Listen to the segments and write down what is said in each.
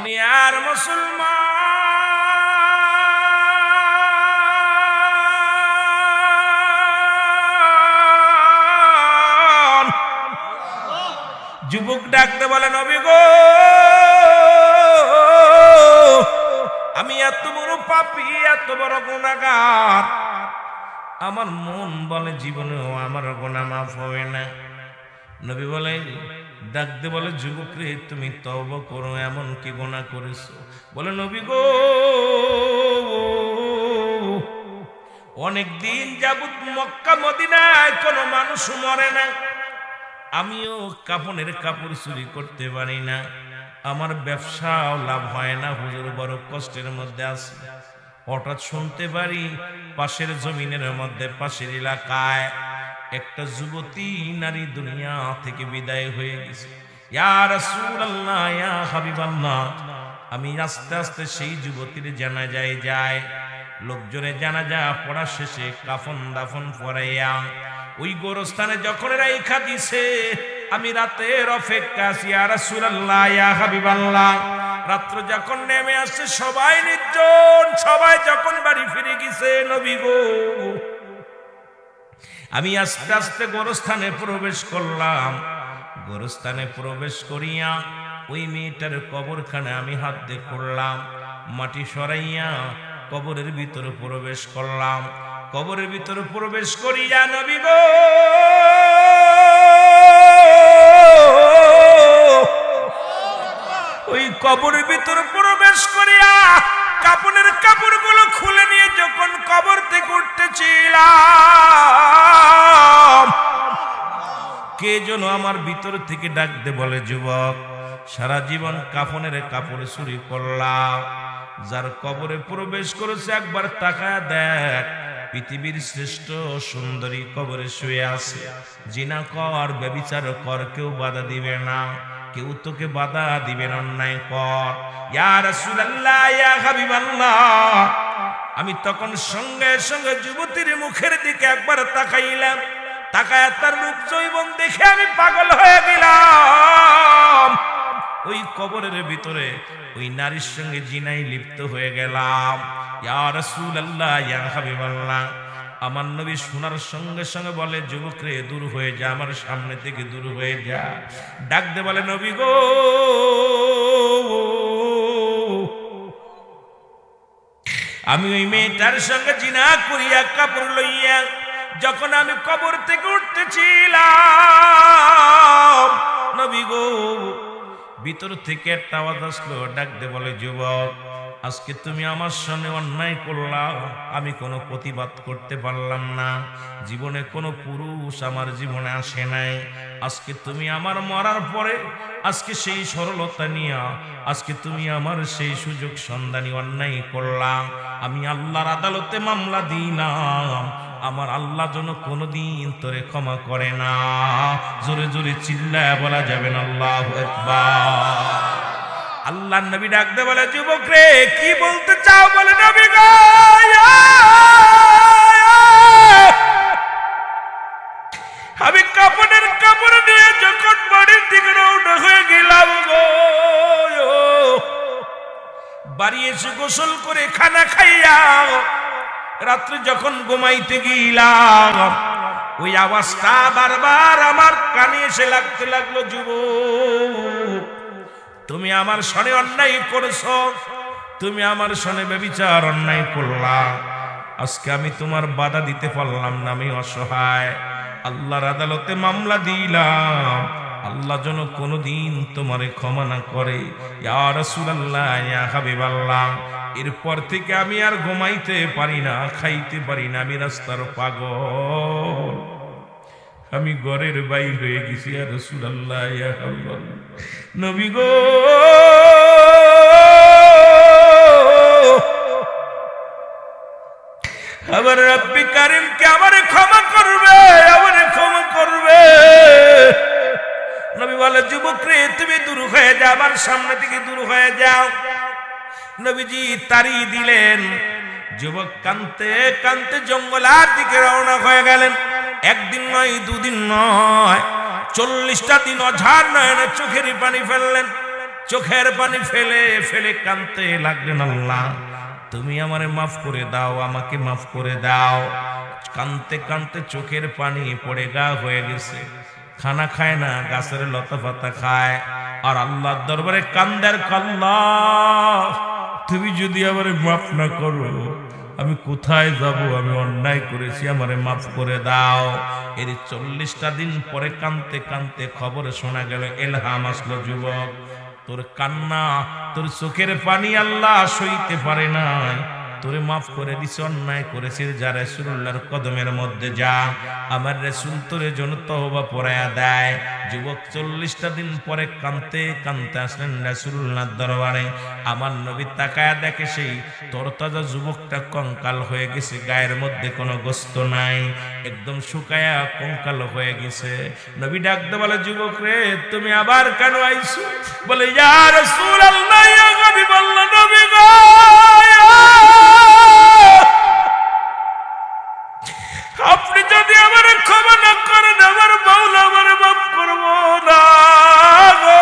দুনিয়ার মুসলমান যুবক ডাকতে বলে, নবী গো, আমি এত বড় পাপী, এত বড় গুনাহগার, আমার মন বলে জীবনেও আমার গুনাহ মাফ হবে না। নবী বলে, ডাকতে বলে, যুবক রে, তুমি তওবা করো, এমন কি গুনাহ করেছো? বলে, নবী গো, অনেক দিন যাবত মক্কা মদিনায় কোনো মানুষ মরে না, আমিও কাফনের কাপড় চুরি করতে পারি না, আমার ব্যবসাও লাভ হয় না, হুজুর বড় কষ্টের মধ্যে আছি। হঠাৎ শুনতে পারি পাশের জমিনের মধ্যে, পাশের এলাকায় একটা যুবতী নারী দুনিয়া থেকে বিদায় হয়ে গেছে। ইয়া রাসূলুল্লাহ, ইয়া হাবিবাল্লাহ, আমি আস্তে আস্তে সেই যুবতীর জানাজায় যাই। লোকজনে জানাজা পড়া শেষে কাফন দাফন পরাইয়া ওই গোরস্থানে যখন রাইখা দিছে, আমি রাতের অপেক্ষা আছি। ইয়া রাসূলুল্লাহ, ইয়া হাবিবাল্লাহ, রাত্র যখন নেমে আসছে, সবাই নির্জন, সবাই যখন বাড়ি ফিরে গেছে, নবী গো, আমি আস্তে আস্তে গোরস্থানে প্রবেশ করলাম। গোরস্থানে প্রবেশ করিয়া ওই মেয়েটার কবরখানে আমি হাত দিয়ে করলাম, মাটি সরাইয়া কবরের ভিতরে প্রবেশ করলাম। কবরের ভিতরে প্রবেশ করিয়া, নবী গো, ওই কবরের ভিতরে প্রবেশ করিয়া কাপনের কাপড়গুলো খুলে নিয়ে যখন কবর থেকে উঠতেছিলাম, কে যেন আমার ভিতর থেকে ডাকতে বলে, যুবক, সারা জীবন কাফনের কাপড় চুরি করলাম, যার কবরে প্রবেশ করেছে একবার তাকায় দেখ, পৃথিবীর শ্রেষ্ঠ সুন্দরী কবরে শুয়ে আছে। জিনা কর, ব্যভিচার কর, কেউ বাধা দিবে না, কেউ তোকে বাধা দিবে না, অন্যায় কর। ইয়া রাসূলুল্লাহ, ইয়া হাবিবাল্লাহ, আমি তখন সঙ্গে সঙ্গে যুবতীর মুখের দিকে একবার তাকাইলাম, তাকায় তার রূপ যৌবন দেখে আমি পাগল হয়ে গেলাম। ওই কবরের ভিতরে ওই নারীর সঙ্গে জিনায় লিপ্ত হয়ে গেলাম। ইয়া রাসূলুল্লাহ, ইয়া হাবিবাল্লাহ, আমার নবী শোনার সঙ্গে সঙ্গে বলে, যুবক রে, দূর হয়ে যা, আমার সামনে থেকে দূর হয়ে যা। ডাক দে বলে, নবী গো, আমি ওই মেয়েটার সঙ্গে জিনা করিয়া কাপড় লইয়া যখন আমি কবর থেকে উঠতেছিলাম, নবী গো, ভিতর থেকে একটা আওয়াজ আসলো, ডাক দে বলে, যুবক, আজকে তুমি আমার সামনে অন্যায় করলাম, আমি কোনো প্রতিবাদ করতে পারলাম না, জীবনে কোনো পুরুষ আমার জীবনে আসে নাই, আজকে তুমি আমার মরার পরে আজকে সেই সরলতা নিয়ে আজকে তুমি আমার সেই সুযোগ সন্ধানী অন্যায় করলাম, আমি আল্লাহর আদালতে মামলা দিলাম, আমার আল্লাহ যেন কোনোদিন তোরে ক্ষমা করে না। জোরে জোরে চিল্লায় বলা যাবে না আল্লাহু আকবার। আল্লাহর নবী ডাকতে বলে, যুবক রে, কি বলতে চাও? বলে, নবী গো, আমি কাপড়ের কাপড় নিয়ে যখন বাড়ির দিকে রওনা হয়ে গেলাম গো, বাড়ি এসে গোসল করে খানা খাইয়া রাত্রে যখন ঘুমাইতে গেলাম, ওই আওয়াজটা বারবার আমার কানে এসে লাগতে লাগলো, যুবক, তুমি আমার সনে অন্যায় করেছো, তুমি আমার সনে ব্যভিচার অন্যায় করলা, আজকে আমি তোমার বাধা দিতে পারলাম না, আমি অসহায়, আল্লাহর আদালতে মামলা দিলাম, আল্লাহ যেন কোনোদিন তোমারে ক্ষমা না করে। ইয়া রাসূলুল্লাহ, ইয়া হাবিবাল্লাহ, এরপর থেকে আমি আর ঘুমাইতে পারি না, খাইতে পারি না, আমি রাস্তার পাগল, আমি ঘরের বাইর হয়ে গেছি। ইয়া রাসূলুল্লাহ, ইয়া হাবিবাল্লাহ, নবী গো, আমার রব্বি কারীম কে আমারে ক্ষমা করবে, আমারে ক্ষমা করবে। নবী বলে, যুবক রে, তুমি দূর হয়ে যাও, আমার সামনে থেকে দূর হয়ে যাও। নবীজি তাড়িয়ে দিলেন। যুবক কানতে কানতে জঙ্গলার দিকে রওনা হয়ে গেলেন। একদিন নয়, দুদিন নয়, 40টা দিন অঝার নয়নে চোখেরই পানি ফেললেন। চোখের পানি ফেলে ফেলে কাঁদতে লাগলেন, আল্লাহ তুমি আমারে মাফ করে দাও, আমাকে মাফ করে দাও। কাঁদতে কাঁদতে চোখের পানি পড়ে গা হয়ে গেছে। খানা খায় না, গাছের লতা পাতা খায়। আর আল্লাহর দরবারে কান্দার, আল্লাহ তুমি যদি আমারে মাফ না করো আমি কোথায় যাব? আমি অন্যায় করেছি, আমারে মাফ করে দাও। এর 40টা দিন পরে কাঁদতে কাঁদতে খবর শোনা গেল, এলহাম আসলো, যুবক তোর কান্না, তোর চোখের পানি আল্লাহ সইতে পারে নাই, তোরে মাফ করে দিছে, অন্যায় করেছিস, যা রাসূলুল্লাহর কদমের মধ্যে যা, আমার রাসূল তোরে জন্য তওবা পড়ায়া দেয়। যুবক 40টা দিন পরে কাঁদতে কাঁদতে আসলেন রাসূলুল্লাহর দরবারে। আমার নবী তাকায়া দেখে সেই তরতাজা যুবকটা কঙ্কাল হয়ে গেছে, গায়ের মধ্যে কোনো গোস্ত নাই, একদম শুকায়া কঙ্কাল হয়ে গেছে। নবী ডাকতে বলে, যুবক রে তুমি আবার কেন আইছো? বলে, ইয়া রাসূলুল্লাহ, ইয়া হাবিবাল্লাহ, নবী গো, আপনি যদি আমার ক্ষমা না করেন আমার মাওলা আমার মাফ করব না গো।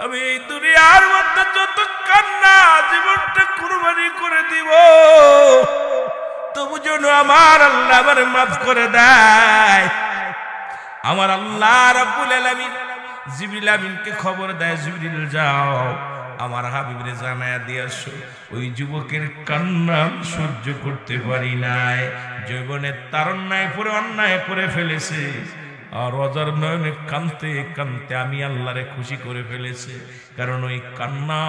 আমি এই দুনিয়ার মধ্যে যত কান্না জীবনটা কুরবানি করে দিব, তবু যেন আমার আল্লাহ আমার মাফ করে দেয়। আমার আল্লাহ রাব্বুল আলামিন জিবরিল আমিনকে খবর দেয়, জিবরিল যাও আমার হাবিবরে জানায়া দিয়ে আসো, ওই যুবকের কান্না সহ্য করতে পারি নাই, যৌবনের তারুণ্যে পরে অন্যায় করে ফেলেছে, আর অজার নয়নে কাঁদতে কাঁদতে আমি আল্লাহরে খুশি করে ফেলেছে। কারণ ওই কান্না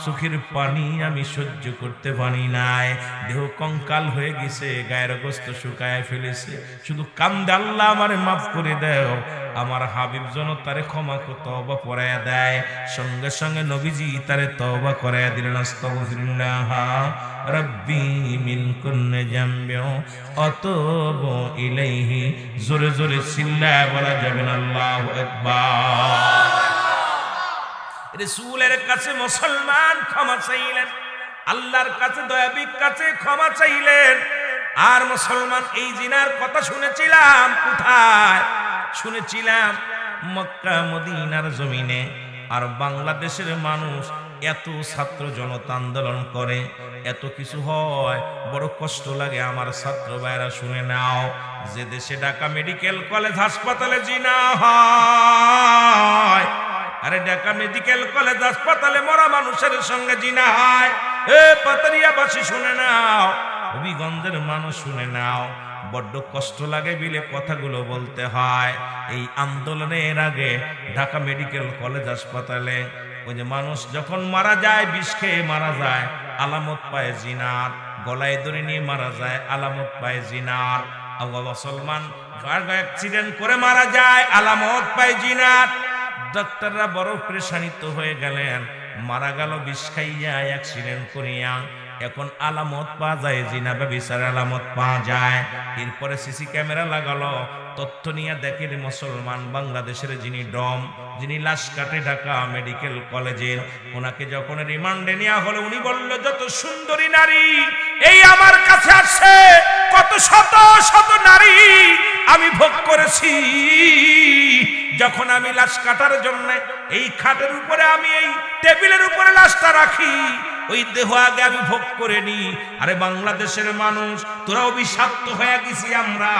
চোখের পানি আমি সহ্য করতে পারি নাই, দেহ কঙ্কাল হয়ে গেছে, গায়ের গোস্ত শুকায় ফেলেছে, শুধু কান্দে, আল্লাহ আমারে মাফ করে দাও। আমার হাবিব যেন তারে ক্ষমা তওবা পড়ায়া দেয়। সঙ্গে সঙ্গে নবীজি তারে তওবা করায়া দিলেন, আস্তাগফিরুল্লাহ রাব্বি মিন কুল্লি যামবি আতুবু ইলাইহি। জোরে জোরে চিল্লায় বলা যাবে না আল্লাহু আকবার। রাসূলের কাছে মুসলমান ক্ষমা চাইলেন, আল্লাহর কাছে দয়াবির কাছে ক্ষমা চাইলেন। আর মুসলমান এই জিনার কথা শুনেছিলাম কোথায়? শুনেছিলাম মক্কা মদিনার জমিনে। আর বাংলাদেশের মানুষ এত ছাত্র জনতা আন্দোলন করে, এত কিছু হয়, বড় কষ্ট লাগে। আমার ছাত্র ভাইরা শুনে নাও, যে দেশে ঢাকা মেডিকেল কলেজ হাসপাতালে জিনা হয়, আরে ঢাকা মেডিকেল কলেজ হাসপাতালে মরা মানুষের সঙ্গে জিনা হয়। এ পাতারিয়াবাসী শুনে নাও, হবিগঞ্জের মানুষ শুনে নাও, বড্ড কষ্ট লাগে বিলে কথাগুলো বলতে হয়। এই আন্দোলনের আগে ঢাকা মেডিকেল কলেজ হাসপাতালে ওই যে মানুষ যখন মারা যায়, বিষ খেয়ে মারা যায়, আলামত পায় জিনার, গলায় দড়ি নিয়ে মারা যায়, আলামত পায় জিনার। মুসলমান অ্যাক্সিডেন্ট করে মারা যায়, আলামত পায় জিনার। ডাক্তাররা বড় পেরেশানিত হয়ে গেলেন, মারা গেল বিষ খাইয়া, অ্যাক্সিডেন্ট করিয়া, এখন আলামত পাওয়া যায়, জিনা ব্যভিচারের আলামত পাওয়া যায়। এরপরে সিসি ক্যামেরা লাগালো, তথ্য নিয়ে দেখেন মুসলমান বাংলাদেশের যিনি ডম, যিনি লাশ কাটে ঢাকা মেডিকেল কলেজের, ওনাকে যখন রিমান্ডে নেওয়া হলো, উনি বলল, যত সুন্দরী নারী এই আমার কাছে আসছে, কত শত শত নারী আমি ভোগ করেছি। যখন আমি লাশ কাটার জন্য এই খাটের উপরে, আমি এই টেবিলের উপরে লাশটা রাখি, ওই দেহ আগে আমি ভোগ করে নি। আরে বাংলাদেশের মানুষ, তোরা অভিশপ্ত হয়ে গেছি আমরা।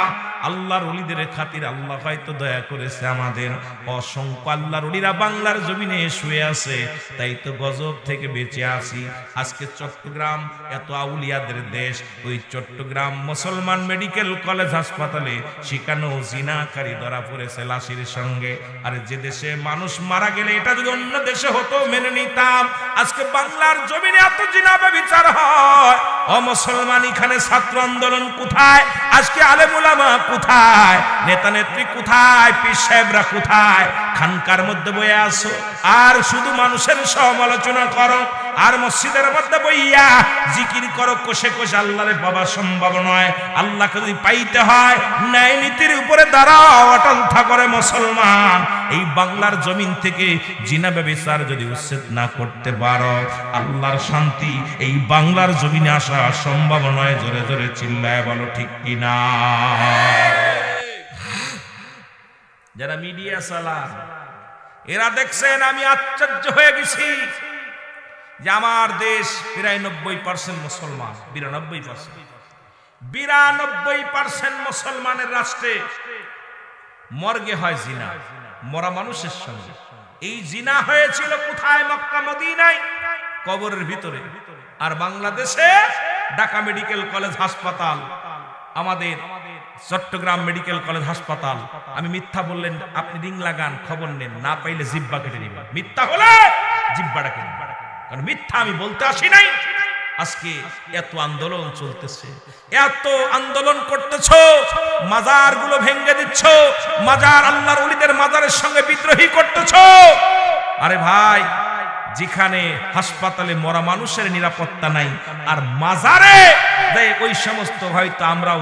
আল্লাহর ওলিদের খাতির আল্লাহ হয়তো দয়া করেছে, আমাদের অসংখ্য আল্লাহর ওলিরা বাংলার জমিনে শুয়ে আছে, তাই তো গজব থেকে বেঁচে আছি। আজকে চট্টগ্রাম এত আউলিয়াদের দেশ, ওই চট্টগ্রাম মুসলমান মেডিকেল কলেজ হাসপাতালে সেখানেও জিনাকারী ধরা পড়েছে লাশের সঙ্গে। আর যে দেশে মানুষ মারা গেলে এটা যদি অন্য দেশে হতো মেনে নিতাম, আজকে বাংলার জমিনে এত জিনা ব্যভিচার হয়। ও মুসলমান, এখানে ছাত্র আন্দোলন কোথায়? আজকে আলেম উলামা কোথায়? নেতা নেত্রী কোথায়? পীর সাহেবরা কোথায়? খানকার মধ্যে বইয়া আসো আর শুধু মানুষের সমালোচনা করো, আর মসজিদের মধ্যে বইয়া জিকির করো, কোষে কোষে আল্লাহরে পাওয়া সম্ভব নয়। আল্লাহকে যদি পাইতে হয় ন্যায় নীতির উপরে দাঁড়াও, অটল থাকরে মুসলমান। এই বাংলার জমিন থেকে জিনা ব্যভিচার যদি উচ্ছেদ না করতে পারো, আল্লাহর শান্তি এই বাংলার জমিনে আসা সম্ভব নয়। জোরে জোরে চিল্লায় বলো ঠিক কিনা? যারা মিডিয়া চালায় এরা দেখছেন আমি আশ্চর্য হয়ে গেছি যে আমার দেশ প্রায় 90% মুসলমান, 92% মুসলমানের রাষ্ট্রে মর্গে হয় জিনা, মরা মানুষের সঙ্গে। এই জিনা হয়েছিল কোথায়? মক্কা মদিনায়, কবরের ভিতরে। আর বাংলাদেশে ঢাকা মেডিকেল কলেজ হাসপাতাল, আমাদের চট্টগ্রাম মেডিকেল কলেজ হাসপাতাল। আমি মিথ্যা বললেন আপনি রিং লাগান, খবর নেন, না পাইলে জিব্বা কেটে নেবেন। মিথ্যা হলে জিব্বাটা কেটে নেবেন, কারণ মিথ্যা আমি বলতে আসি নাই। আজকে এত আন্দোলন চলতেছে, এত আন্দোলন করতেছো, মাজার গুলো ভেঙে দিচ্ছ, মাজার আল্লাহর ওলিদের মাজারের সঙ্গে বিদ্রোহী করতেছো। আরে ভাই, যেখানে হাসপাতালে মরা মানুষের নিরাপত্তা নাই, আর মাজারে ওই সমস্ত, হয়তো আমরাও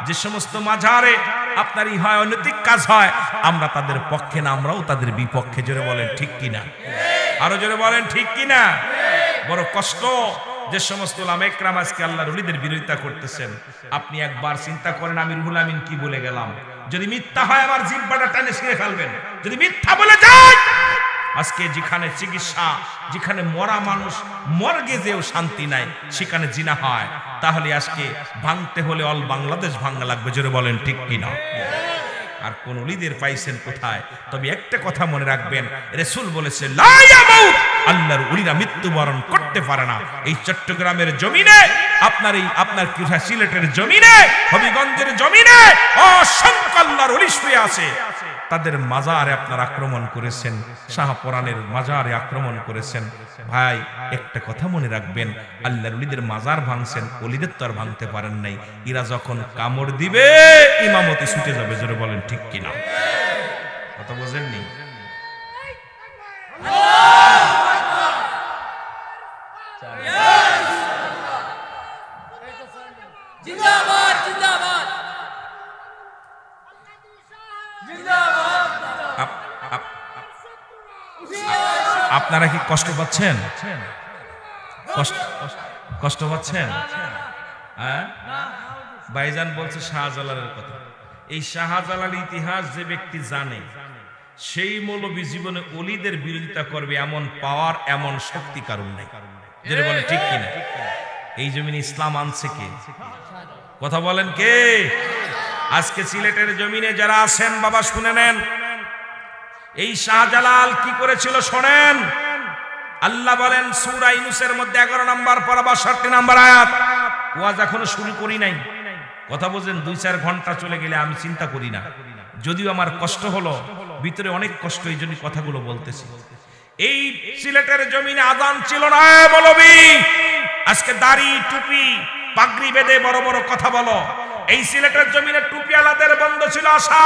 যে সমস্ত মাজারে আপনার ই হয়, অনৈতিক কাজ হয়, আমরা তাদের পক্ষে না, আমরাও তাদের বিপক্ষে। জোরে বলেন ঠিক কিনা? আরো জোরে বলেন ঠিক কিনা? বড় কষ্ট যে সমস্ত উলামা ইকরাম আজকে আল্লাহর ওলিদের বিরোধিতা করতেছেন। আপনি একবার চিন্তা করেন, আমি রুহুল আমিন কি বলে গেলাম? যদি মিথ্যা হয় আমার জিহ্বাটা টেনে ছিঁড়ে ফেলবেন। যদি মিথ্যা বলে যাই, আজকে যেখানে চিকিৎসা, যেখানে মরা মানুষ মর্গে যেও শান্তি নাই, সেখানে জিনা হয়, তাহলে আজকে ভাঙতে হলে অল বাংলাদেশ ভাঙা লাগবে। জোরে বলেন ঠিক কিনা? আর কোন ওলিদের পাইছেন কোথায়? তবে একটা কথা মনে রাখবেন, রাসূল বলেছে লা ইয়ামুত, আল্লাহর ওলিরা মৃত্যুবরণ করতে পারে না। এই চট্টগ্রামের জমিনে, আপনার সিলেটের জমিনে, হবিগঞ্জের জমিনে অসংখ্য আল্লাহর ওলি শুয়ে আছে। তাদের মাজারে আপনার আক্রমণ করেছেন, শাহপরানের মাজারে আক্রমণ করেছেন। ভাই, একটা কথা মনে রাখবেন, আল্লাহর ওলিদের মাজার ভাঙছেন, ওলিদের তো আর ভাঙতে পারেন নাই। এরা যখন কামড় দিবে, ইমামতি ছুটে যাবে। জোরে বলেন ঠিক কিনা? কথা বোঝেননি? আপনারা কি কষ্ট পাচ্ছেন? কষ্ট পাচ্ছেন? হ্যাঁ, ভাইজান বলছে শাহজালালের কথা। এই শাহজালাল ইতিহাস যে ব্যক্তি জানে, সেই মৌলবী জীবনে ওলিদের বিরোধিতা করবে এমন পাওয়ার, এমন শক্তি কারণ নাই। যেটা বলে ঠিক কিনা? এই জমিনে ইসলাম আনছে কে? কথা বলেন কে? আজকে সিলেটের জমিনে যারা আছেন, বাবা শুনে নেন, এই শাহজালাল কি করেছিল শোনেন। আল্লাহ বলেন সূরা ইউনূসের মধ্যে 11 নম্বর পারা 62 নম্বর আয়াত। ওয়াজ এখনো শুরু করি নাই। কথা বলেন, 2-4 ঘন্টা চলে গেলে আমি চিন্তা করি না, যদিও আমার কষ্ট হলো, ভিতরে অনেক কষ্ট, এই জন্য কথাগুলো বলতেছি। এই সিলেটের জমিনে আযান ছিল না মৌলবী। আজকে দাড়ি, টুপি, পাগড়ি বেঁধে বড় বড় কথা বলো। এই সিলেটের জমিনে টুপিওয়ালাদের বন্ধ ছিল আসা।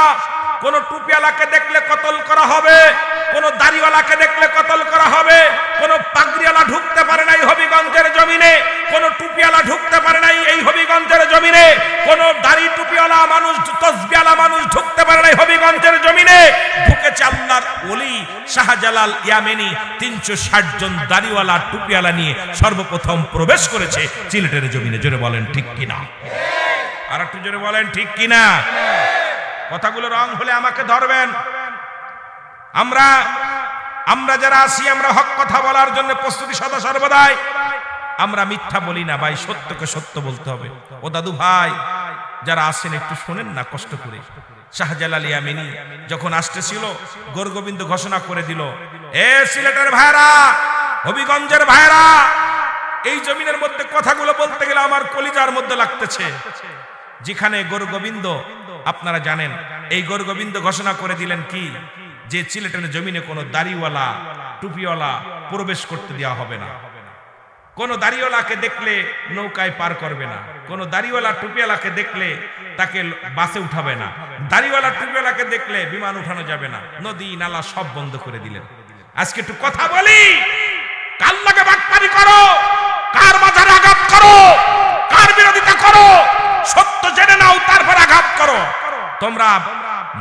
কোন টুপিওয়ালাকে দেখলে কতল করা হবে, কোন দাড়িওয়ালাকে দেখলে কতল করা হবে। কোন পাগড়িওয়ালা ঢুকতে পারে নাই হবিগঞ্জের জমিনে, কোন টুপিওয়ালা ঢুকতে পারে নাই এই হবিগঞ্জের জমিনে, কোন দাড়ি টুপিওয়ালা মানুষ, তসবিওয়ালা মানুষ ঢুকতে পারে নাই হবিগঞ্জের জমিনে। ঢুকেছে আল্লাহর ওলি শাহজালাল ইয়ামেনি, 360 জন দাড়িওয়ালা টুপিওয়ালা নিয়ে সর্বপ্রথম প্রবেশ করেছে সিলেটের জমিনে। জোরে বলেন ঠিক কিনা? আর একটু জোরে বলেন ঠিক কিনা? কথাগুলো রং হলে আমাকে ধরবেন। আমরা যারা আছি, আমরা হক কথা বলার জন্য প্রস্তুতি সদা সর্বদাই। আমরা মিথ্যা বলি না ভাই, সত্যকে সত্য বলতে হবে। ও দাদু ভাই যারা আছেন, একটু শোনেন না কষ্ট করে। শাহজালাল ইয়ামেনি যখন আসতেছিল, গোরগোবিন্দ ঘোষণা করে দিল, এ সিলেটের ভাইরা, হবিগঞ্জের ভাইরা, এই জমিনের মধ্যে কথাগুলো বলতে গেলে আমার কলিজার মধ্যে লাগতেছে। যেখানে গোরগোবিন্দ, আপনারা জানেন, এই গোরগোবিন্দ ঘোষণা করে দিলেন কি, যে সিলেটের জমিনে কোনো দাড়িওয়ালা, টুপিওয়ালা প্রবেশ করতে দেওয়া হবে না। কোন দাড়িওয়ালাকে দেখলে নৌকায় পার করবে না, কোন দাড়িওয়ালা টুপিওয়ালাকে দেখলে তাকে বাসে উঠাবে না, দাড়িওয়ালা টুপিওয়ালাকে দেখলে বিমান উঠানো যাবে না, নদী নালা সব বন্ধ করে দিলেন। আজকে একটু কথা বলি, কার লাগে বাটপারি করো, কার মাঝারে আঘাত করো, কার বিরোধিতা করো, সত্য জেনে নাও, তারপর আঘাত করো। তোমরা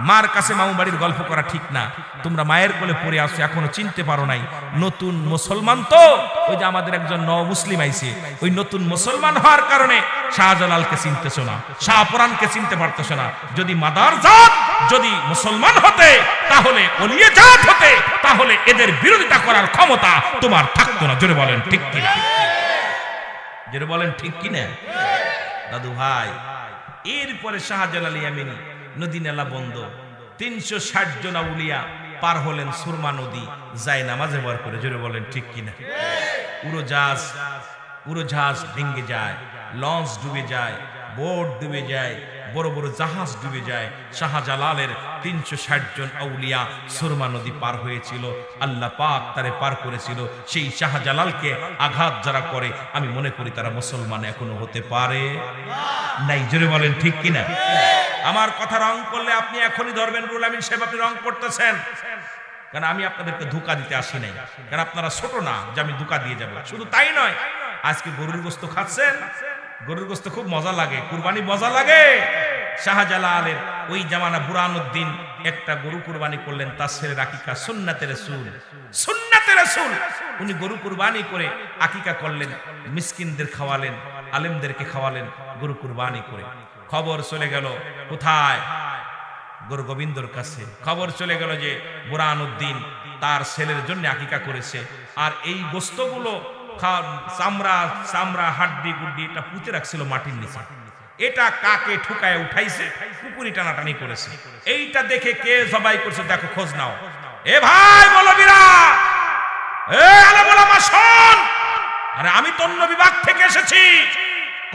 মার কাছে মামু বাড়ির গল্প করা ঠিক না। তোমরা মায়ের কোলে পড়ে আসো, এখনো চিনতে পারো নাই। নতুন মুসলমান তো, ওই যে আমাদের একজন নও মুসলিম আইছে, ওই নতুন মুসলমান হওয়ার কারণে শাহজালালকে চিনতেছো না, শাহপুরানকে চিনতে পারতেছো না। যদি মাদার জাত যদি মুসলমান হতে, তাহলে ওলিয়ে জাত হতে, তাহলে এদের বিরোধিতা করার ক্ষমতা তোমার থাকতো না। জোরে বলেন ঠিক কিনা? জোরে বলেন ঠিক কিনা? দাদু ভাই, এরপরে শাহজালাল ইয়ামিনী নদী নালা বন্ধ, 360 জন আউলিয়া পার হলেন সুরমা নদী, যায় নামাজে বার করে। জোরে বলেন ঠিক কিনা? উড়োজাহাজ ভেঙে যায়, লঞ্চ ডুবে যায়, বোট ডুবে যায়, বড় বড় জাহাজ ডুবে যায়। শাহজালালের 360 জন আউলিয়া সুরমা নদী পার হয়েছিল, আল্লাহ পাক তারে পার করেছিল। সেই শাহজালালকে আঘাত যারা করে, আমি মনে করি তারা মুসলমান এখনো হতে পারে নাই। জোরে বলেন ঠিক কিনা? আমার কথা রং করলে আপনি এখনই ধরবেন রুহুল আমিন সাহেব আপনি রং করতেছেন, কারণ আমি আপনাদেরকে ধোঁকা দিতে আসি নাই, কারণ আপনারা ছোট না যে আমি ধোঁকা দিয়ে যাব। শুধু তাই নয়, আজকে গরুর গোশত খাচ্ছেন, গরুর গোশত খুব মজা লাগে, কুরবানি মজা লাগে। শাহজালালের ওই জামানা বুরহানুদ্দিন একটা গরু কুরবানি করলেন, তার ছেলে আকিকা, সুন্নাতে রাসূল, সুন্নাতে রাসূল। উনি গরু কুরবানি করে আকিকা করলেন, মিসকিনদের খাওয়ালেন, আলেমদেরকে খাওয়ালেন, গরু কুরবানি করে। খবর চলে গেল কোথায়? গুরু গোবিন্দর কাছে। খবর চলে গেল যে বুরহানুদ্দিন তার ছেলের জন্য আকিকা করেছে, আর এই গোস্তগুলো চামড়া হাড্ডি গুড্ডি এটা পুঁতে রাখছিল মাটির নিচে। এটা কাকে ঠুকায় উঠাইছে, কুকুরি টানাটানি করেছে। এইটা দেখে কে জবাই করছে দেখো, খোঁজ নাও। এ ভাই মৌলবীরা, এ আলেম ওলামা শোন, আরে আমি তো অন্য বিভাগ থেকে এসেছি,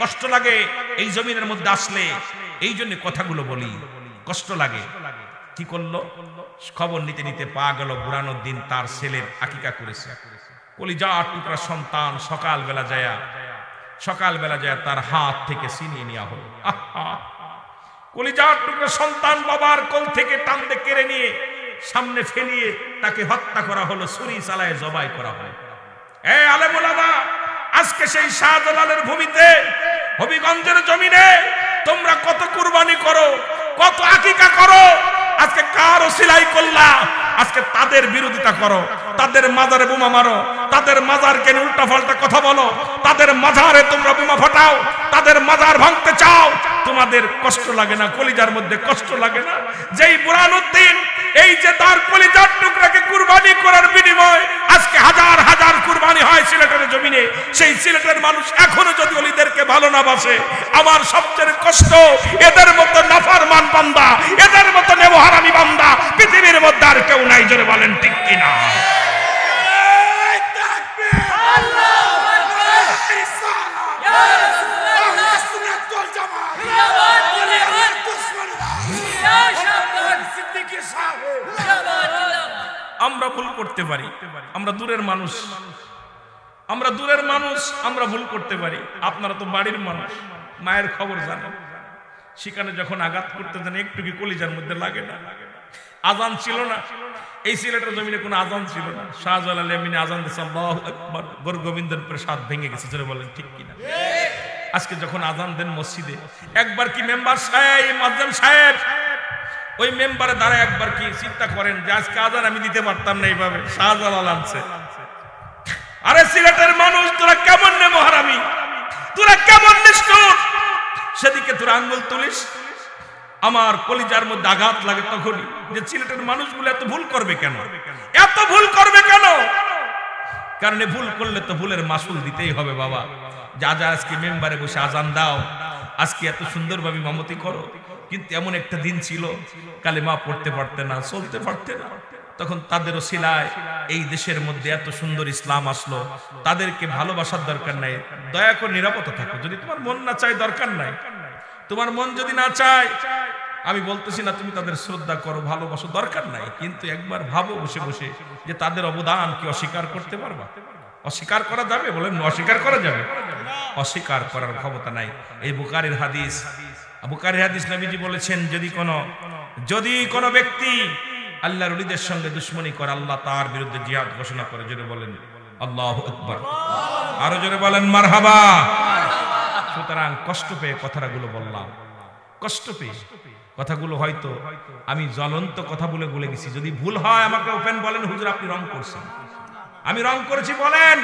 কষ্ট লাগে এই জমিনের মধ্যে আসলে, এই জন্য কথাগুলো বলি, কষ্ট লাগে। কি করলো? খবর নিতে নিতে পা গেল বুরহানুদ্দিন তার ছেলের আকিকা করেছে। কলিজার টুকরা সন্তান সকালবেলা যায় তার হাত থেকে ছিনিয়ে নেওয়া হলো। কলিজার টুকরা সন্তান বাবার কোল থেকে টানতে কেড়ে নিয়ে সামনে ফেলিয়ে তাকে হত্যা করা হলো, ছুরি চালায় জবাই করা হলো। এ আলেম ওলামা, আজকে সেই শাহজালালের ভূমিতে, হবিগঞ্জের জমিনে তোমরা কত কুরবানি করো, কত আকিকা করো, আজকে কার ওসিলাই করলা? আজকে তাদের বিরোধিতা করো, তাদের মাজারে বোমা মারো, তাদের মাজারকে নিয়ে উল্টা পাল্টা কথা বলো, তাদের মাজারে তোমরা বোমা ফাটাও, তাদের মাজার ভাঙতে চাও। তোমাদের কষ্ট লাগে না? কলিজার মধ্যে কষ্ট লাগে না? যেই বুরহানুদ্দিন এই যে তার কলিজার টুকরাকে কুরবানি করার বিনিময় আজকে হাজার হাজার কুরবানি হয় সিলেটের জমিনে, সেই সিলেটের মানুষ এখনো যদি ওলিদেরকে ভালো না বাসে, আমার সবচেয়ে কষ্ট এদের মতো নাফরমান বান্দা, এদের মতো নেমহারামি বান্দা পৃথিবীর মধ্যে আর কেউ নাই। জোরে বলেন ঠিক কিনা? আমরা ভুল করতে পারি, আমরা দূরের মানুষ, আমরা ভুল করতে পারি। আপনারা তো বাড়ির মানুষ, মায়ের খবর জানেন। সেখানে যখন আঘাত করতে দেন একটু কি কলিজার মধ্যে লাগে না? আজান ছিল না, এই সিলেটের জমিনে কোনো আজান ছিল না। শাহজালাল ইয়ামিনী আজান দিয়েছে, আল্লাহু আকবার, গুরু গোবিন্দের উপরে সাত ভেঙে গেছে। জোরে বলেন ঠিক কিনা? আজকে যখন আজান দেন মসজিদে, একবার কি মেম্বার সাহেব, মুয়াজ্জিন সাহেব ওই মেম্বারে দাঁড়ায় একবার কি চিন্তা করেন যে আজকে আজান আমি দিতে পারতাম না, এইভাবে শাহজালাল আনছে। আরে সিলেটের মানুষ, তোরা কেমন নেমহারামি, তোরা কেমন নিষ্ঠুর, সেদিকে তোরা আঙ্গুল তুলিস। আমার কলিজার মধ্যে আঘাত লাগে তখনই যে সিলেটের মানুষগুলো এত ভুল করবে কেন, এত ভুল করবে কেন? কারণ ভুল করলে তো ভুলের মাসুল দিতেই হবে বাবা। যা যা আজকে মেম্বারে বসে আজান দাও, আজকে এত সুন্দরভাবে ইমামতি করো, কিন্তু এমন একটা দিন ছিল কালেমা পড়তে পারতে না, চলতে পারতে না, তখন তাদেরও সিলায় এই দেশের মধ্যে এত সুন্দর ইসলাম আসলো। তাদেরকে ভালোবাসার দরকার নাই, দয়া করে নিরাপত্তা থাকো। যদি তোমার মন না চায় দরকার নাই, তোমার মন যদি না চায়, আমি বলতেছি না তুমি তাদের শ্রদ্ধা করো, ভালোবাসো, দরকার নাই, কিন্তু একবার ভাবো বসে বসে যে তাদের অবদান কি অস্বীকার করতে পারবা? অস্বীকার করা যাবে? বলেন অস্বীকার করা যাবে? অস্বীকার করার ক্ষমতা নাই। এই বুখারীর হাদিস নবীজি বলেছেন, যদি কোনো ব্যক্তি আল্লাহর ওলিদের সঙ্গে দুশমনী করে, আল্লাহ তার বিরুদ্ধে জিহাদ ঘোষণা করে। জোরে বলেন আল্লাহু আকবার, আরো জোরে বলেন মারহাবা। সুতরাং কষ্ট পেয়ে কথাগুলো বললাম, কষ্ট পেয়ে কথাগুলো হয়তো আমি জ্বলন্ত কথা বলে গেছি, যদি ভুল হয় আমাকে ওপেন বলেন, হুজুর আপনি রং করছেন, আমি রং করেছি বলেন।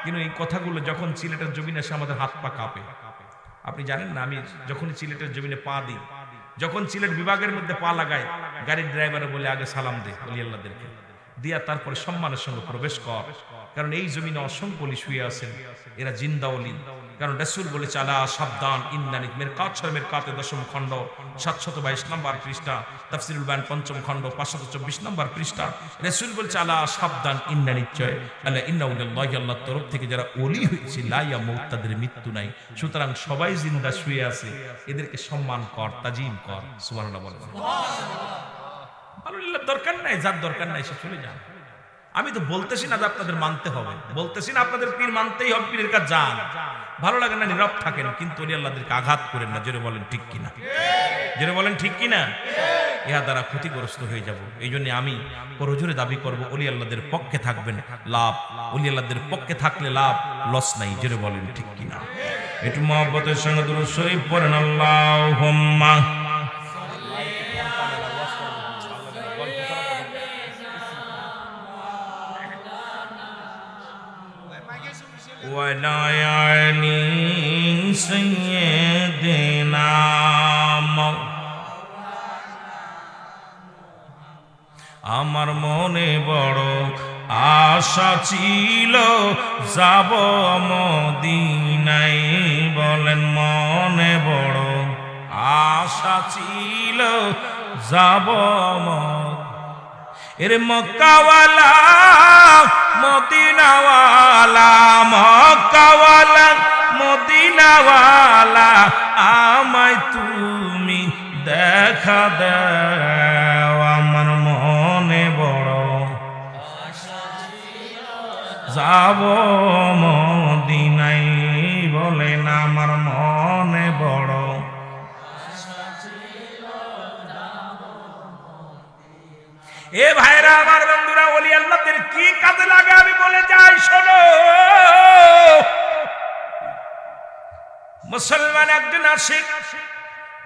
কিন্তু এই কথাগুলো যখন সিলেটের জমিনে এসে আমাদের হাত পা কাঁপে। আপনি জানেন না, আমি যখন সিলেটের জমিনে পা দিই, যখন সিলেট বিভাগের মধ্যে পা লাগাই, গাড়ির ড্রাইভারে বলে আগে সালাম দে ওলি আল্লাহদেরকে, দিয়া তারপরে সম্মানের সঙ্গে প্রবেশ কর, কারণ এই জমিনে অসংখ্য ওলি শুয়ে আছেন, এরা জিন্দা ওলি। কারণ রাসূল বলেছে আলা সাবধান ইন্নানি মিরকাত সূরা মিরকাতের 10ম খণ্ড 722 নম্বর পৃষ্ঠা, তাফসীরুল বায়ান 5ম খণ্ড 524 নম্বর পৃষ্ঠা, রাসূল বলেছে আলা সাবধান ইন্না নিশ্চয় আলা ইন্না উলিল্লাহি, আল্লাহর তরফ থেকে যারা ওলি হয়েছে লা ইয়ামুত, তাদের মৃত্যু নাই। সুতরাং সবাই জিন্দা শুয়ে আছে, এদেরকে সম্মান কর, তাজিম কর। সুবহানাল্লাহ বলেন। আল্লাহর দরকার নাই, যার দরকার নাই সে চলে যান। আমি তো বলতেছি না যে আপনাদের মানতে হবে, বলতেছি না আপনাদের পীর মানতেই হবে, পীরের কাছে যান, ভালো লাগে না নীরব থাকেন, কিন্তু ওলি আল্লাহদেরকে আঘাত করেন না। জোরে বলেন ঠিক কিনা, জোরে বলেন ঠিক কিনা। ইহা দ্বারা ক্ষতিগ্রস্ত হয়ে যাব। এই জন্য আমি করজোরে দাবি করব, ওলি আল্লাহদের পক্ষে থাকবেন লাভ, ওলি আল্লাহদের পক্ষে থাকলে লাভ, লস নাই। জোরে বলেন ঠিক কিনা। একটু মহব্বতের সঙ্গে দুরূদ শরীফ পড়েন, আল্লাহুম্মা وعلى آل سيدنا আমার মনে বড় আশা ছিল যাব মদিনায়, বলেন মনে বড় আশা ছিল যাব এর মক্কাওয়ালা মদিনাওয়ালা, মক্কাওয়ালা মদিনাওয়ালা, আমায় তুমি দেখা দাও। আমার মনে বড় যাব মদিনায়, বলেন আমার মনে বড়। এ ভাইরা আমার, বন্ধুরা, ওলি আল্লাহদের কি কাজে লাগে আমি বলে যাই, শোনো। মুসলমান একজন আশিক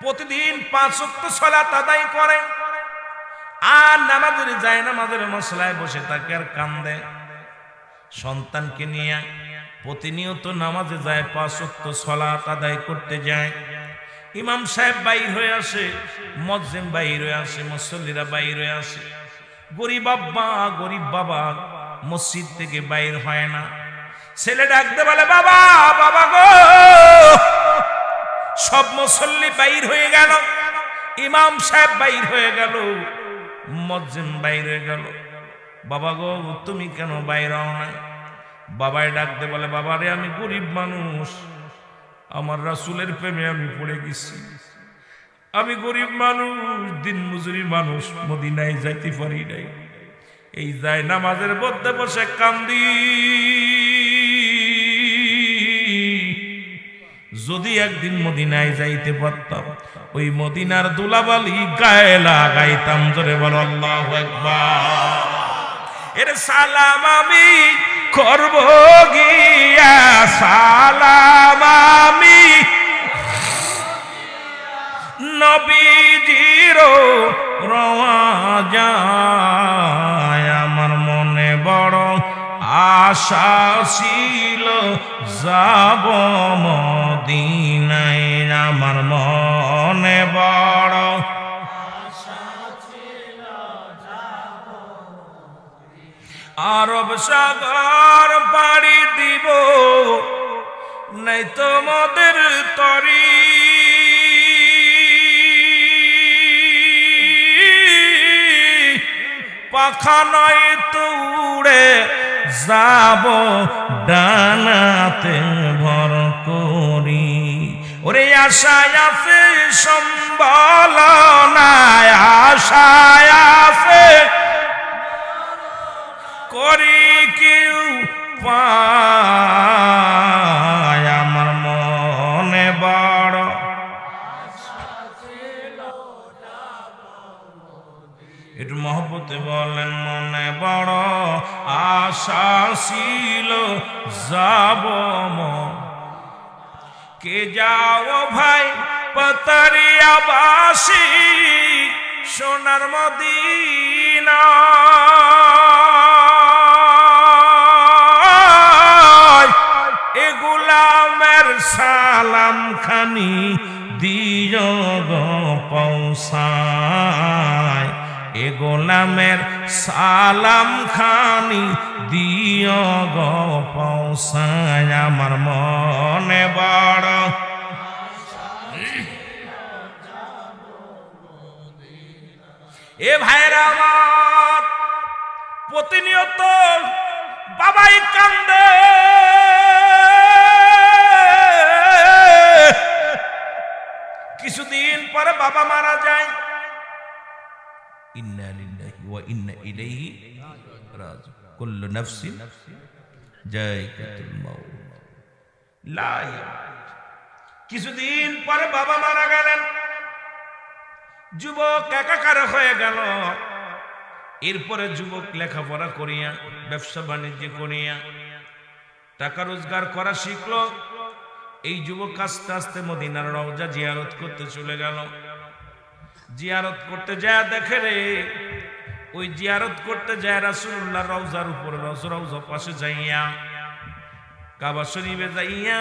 প্রতিদিন 5 ওয়াক্ত সালাত আদায় করে, আর নামাজের যায়, নামাজের মসলায় বসে থাকে আর কান্দে। সন্তানকে নিয়ে প্রতিনিয়ত নামাজে যায়, 5 ওয়াক্ত সালাত আদায় করতে যায়। ইমাম সাহেব বাইর হয়ে আসে, মুয়াজ্জিন বাইর হয়ে আসে, মুসল্লিরা বাইর হয়ে আসে। গরিব বাবা মসজিদ থেকে বাইর হয় না। ছেলে ডাকতে বলে, বাবা বাবা গো, সব মুসল্লি বাইর হয়ে গেল, ইমাম সাহেব বাইর হয়ে গেল, মুয়াজ্জিন বাইর হয়ে গেল, বাবা গো তুমি কেন বাইর হও না? বাবাই ডাকতে বলে, বাবা রে, আমি গরিব মানুষ, আমার রাসূলের প্রেমে আমি পড়ে গেছি, আমি গরিব মানুষ, দিন মজুরি মানুষ, মদিনায় যাইতে পারি নাই, এই যায় নামাজের মধ্যে বসে কান্দি। যদি একদিন মদিনায় যাইতে পারতাম, ওই মদিনার দুলাবালি গায়ে লাগাইতাম। জোরে বলো আল্লাহু আকবার। এর সালাম আমি করব গিয়া, সালাম আমি নবীজির রওয়াজায়। আমার মনে বড় আশা ছিল যাব মদিনায়, আমার মনে বড় আশা ছিল যাব। আরব সাগর পাড়ি দিব, নাই তোমাদের তরি, পাখা নয় তুড়ে যাব ডানাতে ভর করি। ওরে আশায় আছে সম্বল নাই, আশায় আছে করি কেউ পায়। আমার মনে বড় একটু মহব্বতে বলেন, মনে বড় আশা ছিল যাব। কে যাও ভাই পাতারিয়াবাসী সোনার মদিনা এ গোলামের সালাম খানি দিও গো পৌঁছায় এ গোলামের সালাম খানি দিও গো পৌঁছায় আমার মনে বড় এ ভাইরা আমার প্রতিনিয়ত বাবাই কান্দে কিছুদিন পরে বাবা মারা যায় ইন্না লিল্লাহি ওয়া ইন্না ইলাইহি রাজিউন কুল্লু নাফসিন যায়কাতুল মাউত লা কিছুদিন পরে বাবা মারা গেলেন যুবক একাকার হয়ে গেল এরপরে যুবক লেখাপড়া করিয়া ব্যবসা বাণিজ্য করিয়া টাকা রোজগার করা শিখলো এই যুবক আস্তে আস্তে মদিনার রওজা জিয়ারত করতে চলে গেল জিয়ারত করতে যায় দেখে রে ওই জিয়ারত করতে যায় রাসূলুল্লাহ রওজার উপরে রওজা পাশে যাইয়া কাবা শরীফে যাইয়া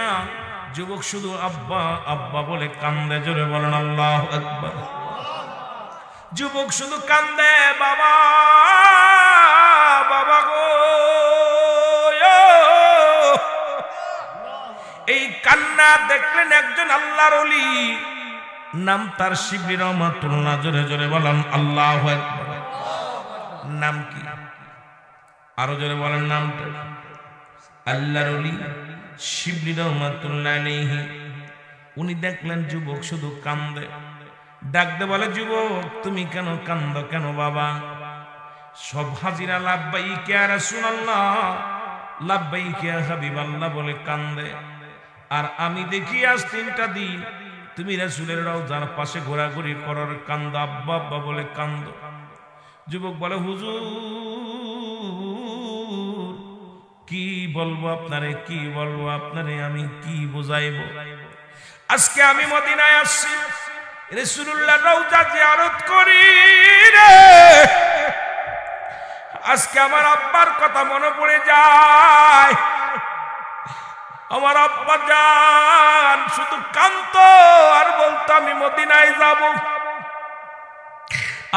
যুবক শুধু আব্বা আব্বা বলে কান্দে জোরে বলেন আল্লাহু আকবার যুবক শুধু কান্দে বাবা বাবা গো এই কান্না দেখলেন একজন আল্লাহর ওলি নাম তার শিবলি রহমাতুল্লাহ জোরে জোরে বলেন আল্লাহু আকবার নাম কি আরো জোরে বলেন নামটা আল্লাহর ওলি শিবলি রহমাতুল্লাহ আলাইহি উনি দেখলেন যুবক শুধু কান্দে ডাকতে বলে যুবক তুমি কেন কান্দো কেন বাবা সব হাজিরা লাব্বাইক ইয়া রাসূলুল্লাহ লাব্বাইক ইয়া হাবিবাল্লাহ বলে কান্দে আর আমি দেখি আজ 3টা দিন তুমি রাসূলের রওজার পাশে ঘোরাঘুরি করার কান্দো আব্বা আব্বা বলে কান্দো যুবক বলে হুজুর কি বলবো আপনারে আমি কি বুঝাইবো আজকে আমি মদিনায় আসছি রাসূলুল্লাহ রওজা জিয়ারত করি রে আজকে আমার আব্বার কথা মনে পড়ে যায় আমার আব্বা জান শুধু কাঁদতো আর বলতো আমি মদিনায় যাব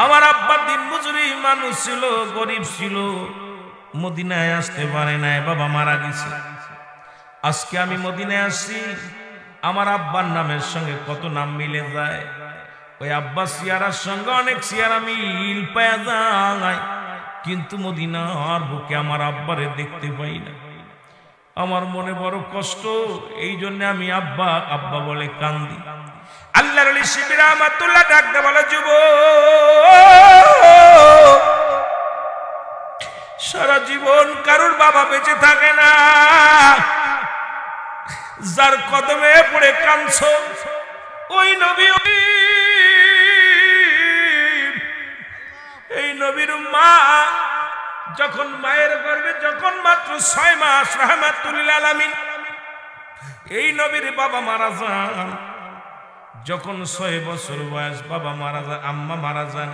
আমার আব্বা দিন মজুরি মানুষ ছিল গরিব ছিল মদিনায় আসতে পারে নাই বাবা মারা গেছে আজকে আমি মদিনায় আসছি আমার আব্বার নামের সঙ্গে কত নাম মিলে যায় ওই আব্বা সিয়ারার সঙ্গে অনেক সিয়ারা মিল পাওয়া যায় কিন্তু মদিনার বুকে আমার আব্বারে দেখতে পাই না আমার মনে বড় কষ্ট এই জন্য আমি আব্বা আব্বা বলে কান্দি আল্লাহর ওলি শিবলি রহমাতুল্লাহ ডাকতে বলে যুবক সারা জীবন কারোর বাবা বেঁচে থাকে না যার কদমে পড়ে কাঁদছো ওই নবী এই নবীর মা যখন মায়ের গর্ভে যখন মাত্র 6 মাস রাহমাতুল লিল আলামিন এই নবীর বাবা মারা যান যখন 6 বছর বয়স বাবা মারা যান আম্মা মারা যান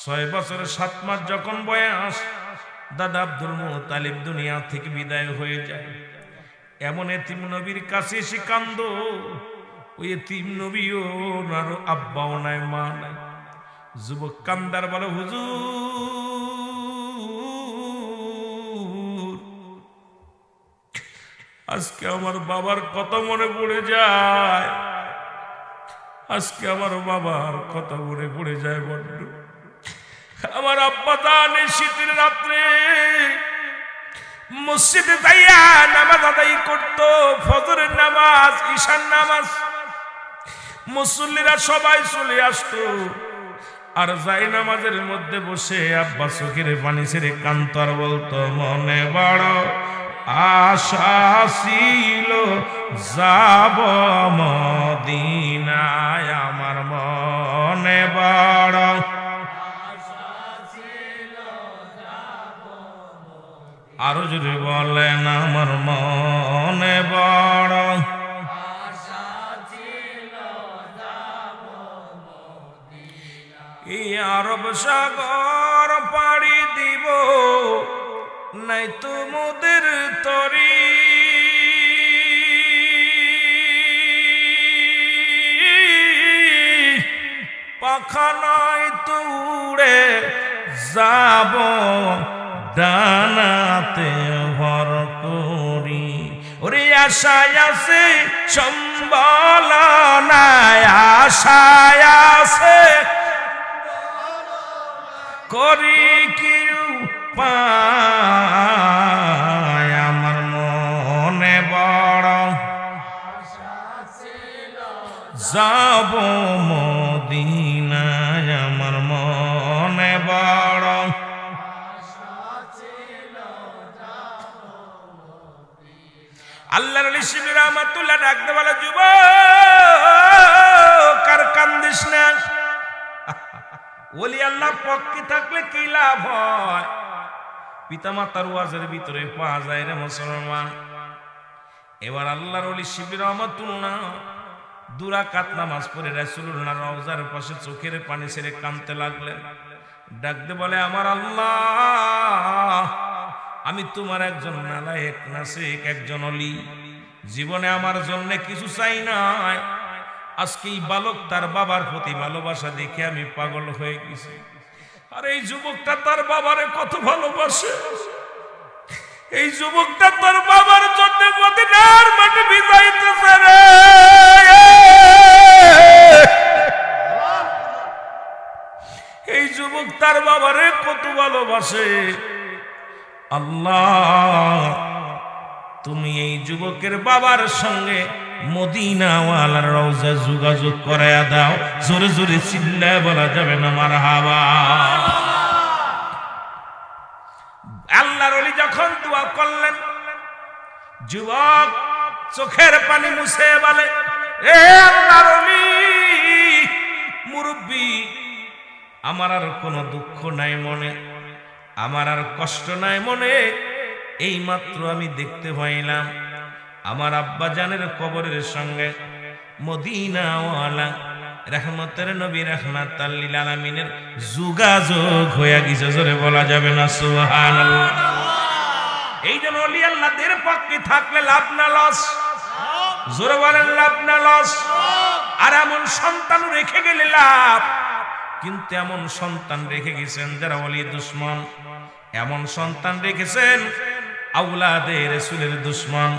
6 বছর 7 মাস যখন বয়স দাদা আব্দুল মুত্তালিব দুনিয়া থেকে বিদায় হয়ে যায় এমন এতিম নবীর কাছে এসে কান্দো ওই এতিম নবীও আর আব্বাও নাই মা নাই যুবক কান্দার বলে হুজুর আজকে আমার বাবার কথা মনে পড়ে যায় আজকে আমার বাবার কথা মনে পড়ে যায় বড্ড আমার আব্বা জান শীতের রাত্রে মসজিদে যাইয়া নামাজ আদায় করতো ফজরের নামাজ ঈশার নামাজ মুসল্লিরা সবাই চলে আসতো আর যাই নামাজের মধ্যে বসে আব্বা চোখের পানি ছেড়ে কাঁদতো আর বলতো মনে বড় আশা ছিল যাব মদিনায় আমার মনে বড় আরো যদি বলেন আমার মনে বড় ভবসাগর পাড়ি দিব, নাই তো মোদের তরি। পাখা নাই তো উড়ে যাব, ডানাতে ভর করি। ওরে আশায় আছে সম্বল নাই, আশায় আছে করি কি উপায়। আমার মনে বড় যাব মদিনায়, আমার মনে বড় আল্লাহর ওলি শিবলি রহমাতুল্লাহ ডাকতে বলে, যুবক আর কান্দিস না। ওলি আল্লাহর পক্ষে থাকলে কি লাভ হয়? পিতামাতার ওয়াজের ভিতরে পাওয়া যায় রে মুসলমান। এবার আল্লাহর ওলি শিবলি রহমাতুল্লাহ দুরাকাত নামাজ পড়ে রাসূলুল্লাহ রওজার পাশে চোখের পানি ছেড়ে কাঁদতে লাগলেন। ডাকতে বলে, আমার আল্লাহ, আমি তোমার একজন নালায়েক নাসিক, একজন ওলি। জীবনে আমার জন্য কিছু চাই নাই। আজকে এই বালক তার বাবার প্রতি ভালোবাসা দেখে আমি পাগল হয়ে গেছি। আর এই যুবকটা তার বাবারে কত ভালোবাসে। এই যুবকটা তার বাবার জন্য মদিনার মাটি ভিজাইতেছে রে। এই যুবক তার বাবারে কত ভালোবাসে। আল্লাহ, তুমি এই যুবকের বাবার সঙ্গে মদিনাওয়ালার রওজা যোগাযোগ করায়া দাও। জোরে জোরে চিল্লায় বলা যাবে না মারহাবা। আল্লাহর ওলি যখন দোয়া করলেন, যুবক চোখের পানি মুছে বলে, এ আল্লাহর ওলি, মুরব্বি, আমার আর কোনো দুঃখ নাই মনে, আমার আর কষ্ট নাই মনে। এই মাত্র আমি দেখতে পাইলাম আমার আব্বা জানের কবরের সঙ্গে মদিনাওয়ালা রহমতের নবী রাহমাতাল লিল আলামিনের যোগাযোগ হয়ে গেছে। জোরে বলা যাবে না সুবহানাল্লাহ। এই জন্য ওলি আল্লাহদের পক্ষে থাকলে লাভ না লস। জোরে বলেন লাভ না লস। আর এমন সন্তান রেখে গেলে লাভ। কিন্তু এমন সন্তান রেখে গেছেন যারা ওলি দুশমন। এমন সন্তান রেখেছেন আওলাদে রাসূলের দুশমন।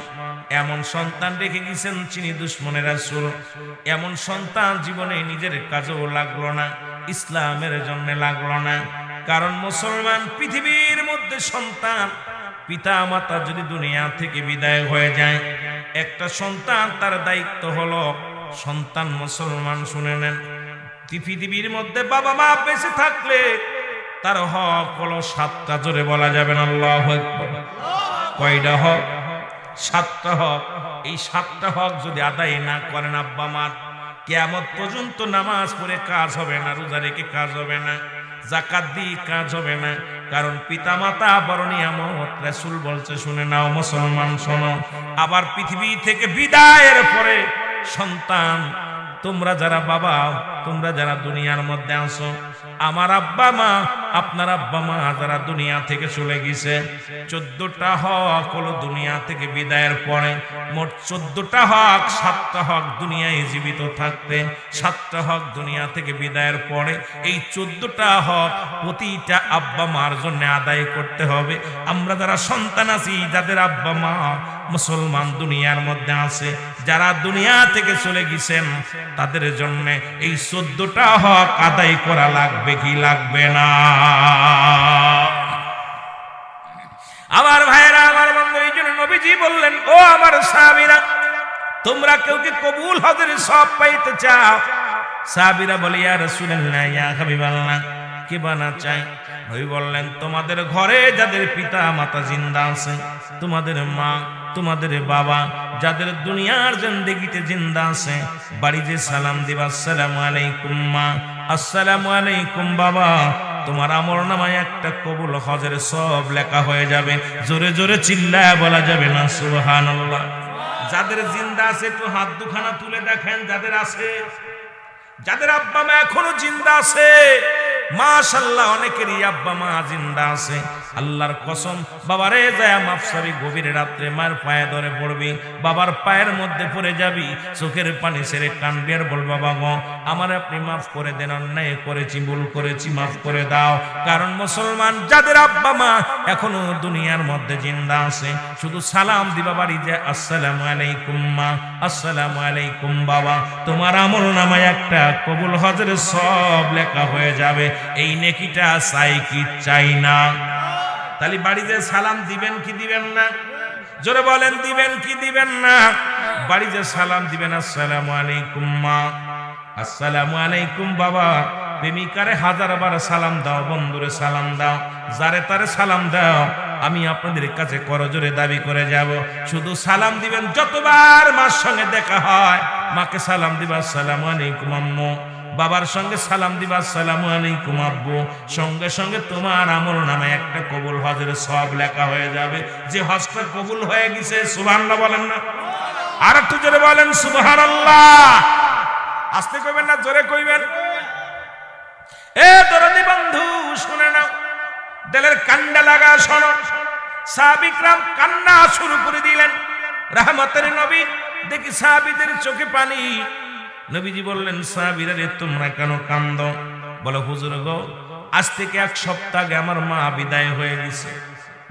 এমন সন্তান রেখে গেছেন চিনি দুশমনের রাসূল। এমন সন্তান জীবনে নিজের কাজেও লাগলো না, ইসলামের জন্য লাগলো না। কারণ মুসলমান পৃথিবীর মধ্যে সন্তান পিতা মাতা যদি দুনিয়া থেকে বিদায় হয়ে যায়, একটা সন্তান তার দায়িত্ব হলো সন্তান মুসলমান শুনে নেন, পৃথিবীর মধ্যে বাবা মা বেঁচে থাকলে তার হক হলো 7টা। জোরে বলা যাবে না আল্লাহু আকবার। কয়টা হক? 7টা হক। এই 7টা হক যদি আদায় না করেন আব্বা মার, কিয়ামত পর্যন্ত নামাজ পড়ে কাজ হবে না, রোজা রেখে কাজ হবে না, যাকাত দিয়ে কাজ হবে না। কারণ পিতা মাতা বড় নিয়ামত। রাসূল বলছে, শুনে নাও মুসলমান শোনো। আবার পৃথিবী থেকে বিদায়ের পরে সন্তান, তোমরা যারা বাবা, তোমরা যারা দুনিয়ার মধ্যে আছো, আমার আব্বা মা, আপনার আব্বা মা যারা দুনিয়া থেকে চলে গেছে, 14টা হক হলো দুনিয়া থেকে বিদায়ের পরে। মোট 14টা হক। 7টা হক দুনিয়ায় জীবিত থাকতে, 7টা হক দুনিয়া থেকে বিদায়ের পরে। এই 14টা হক প্রতিটা আব্বা মার জন্য আদায় করতে হবে। আমরা যারা সন্তান আছি, যাদের আব্বা মা মুসলমান দুনিয়ার মধ্যে আছে, যারা দুনিয়া থেকে চলে গেছেন, তাদের জন্য এই 14টা হক আদায় করা লাগবে কি লাগবে না? আমার ভাইরা, আমার বন্ধু, এই জন্য নবীজি বললেন, ও আমার সাহাবীরা, তোমরা কেউ কি কবুল হজের সওয়াব পাইতে চাও? সাহাবীরা বলে, ইয়া রাসূলুল্লাহ, ইয়া হাবিবাল্লাহ, কে বানা চাই? নবী বললেন, তোমাদের ঘরে যাদের পিতা মাতা জিন্দা আছে, তোমাদের মা, তোমাদের বাবা, যাদের দুনিয়ার জিন্দেগিতে জিন্দা আছে, বাড়ি যে সালাম দিবা, আসসালামু আলাইকুম মা, আসসালামু আলাইকুম বাবা, তোমার আমলনামায় একটা কবুল হজের সওয়াব লেখা হয়ে যাবে। জোরে জোরে চিল্লায় বলা যাবে না সুবহানাল্লাহ। যাদের জিন্দা আছে একটু হাত দুখানা তুলে দেখেন, যাদের আছে, যাদের আব্বা মা এখনো জিন্দা আছে, মাশাআল্লাহ অনেকেরই আব্বা মা জিন্দা আছে। আল্লাহর কসম বাবারে যায় মাফসারি গভীর রাত্রে মার পায়ে ধরে পড়বি, বাবার পায়ের মধ্যে পড়ে যাবি, চোখের পানি ছেড়ে কানবি আর বল বাবা গো আমার আপনি মাফ করে দেন, অন্যায় করেছি, ভুল করেছি, মাফ করে দাও। কারণ মুসলমান যাদের আব্বা মা এখনো দুনিয়ার মধ্যে জিন্দা আছে, শুধু সালাম দিবা বাড়ি যে আসসালামু আলাইকুম মা, আসসালামু আলাইকুম বাবা, তোমার আমল নামায় একটা কবুল হজের সব লেখা হয়ে যাবে। এই নেকিটা চাই কি চাই না? তাহলে বাড়িতে সালাম দিবেন কি দিবেন না? জোরে বলেন দিবেন কি দিবেন না? বাড়িতে সালাম দিবেন আসসালামু আলাইকুম মা, আসসালামু আলাইকুম বাবা। প্রেমিকারে হাজারবার সালাম দাও, বন্ধুরে সালাম দাও, যারে তারে সালাম দাও। আমি আপনাদের কাছে করজোরে দাবি করে যাব, শুধু সালাম দিবেন। যতবার মার সঙ্গে দেখা হয় মাকে সালাম দিবা আসসালামু আলাইকুম আম্মু, বাবার সঙ্গে সালাম দিবা আসসালামু আলাইকুম আব্বু। সঙ্গে সঙ্গে তোমার আমল নামে একটা কবুল হজের সব লেখা হয়ে যাবে। যে হজটা কবুল হয়ে গেছে সুবহানাল্লাহ বলেন না? আর একটু জোরে বলেন সুবহানাল্লাহ। আস্তে কইবেন না জোরে কইবেন? এ দরদি বন্ধু শুনে নাও, দিলের কান্ডা লাগা শোনো। সাহাবী کرام কান্না শুরু করে দিলেন। রহমতের নবী দেখি সাহাবীদের চোখে পানি। নবীজি বললেন সাহাবীরা রে তোমরা কেন কান্দো? বলে হুজুর গো আজ থেকে 1 সপ্তাহ আগে আমার মা বিদায় হয়ে গেছে,